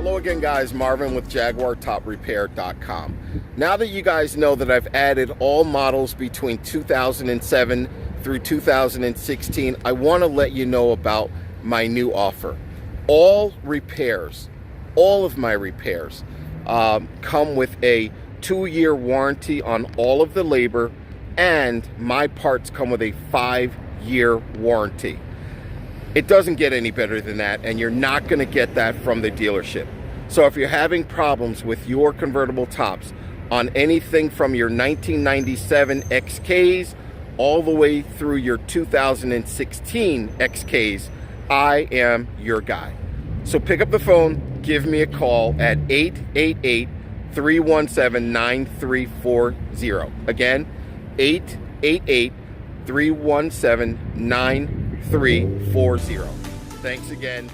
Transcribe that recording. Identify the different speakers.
Speaker 1: Hello again, guys. Marvin with JaguarTopRepair.com. Now that you guys know that I've added all models between 2007 through 2016, I want to let you know about my new offer. All repairs, all of my repairs come with a 2-year warranty on all of the labor, and my parts come with a 5-year warranty. It doesn't get any better than that, and you're not going to get that from the dealership. So if you're having problems with your convertible tops on anything from your 1997 XKs all the way through your 2016 XKs, I am your guy. So pick up the phone, give me a call at 888-317-9340. Again, 888-317-9340. Thanks again.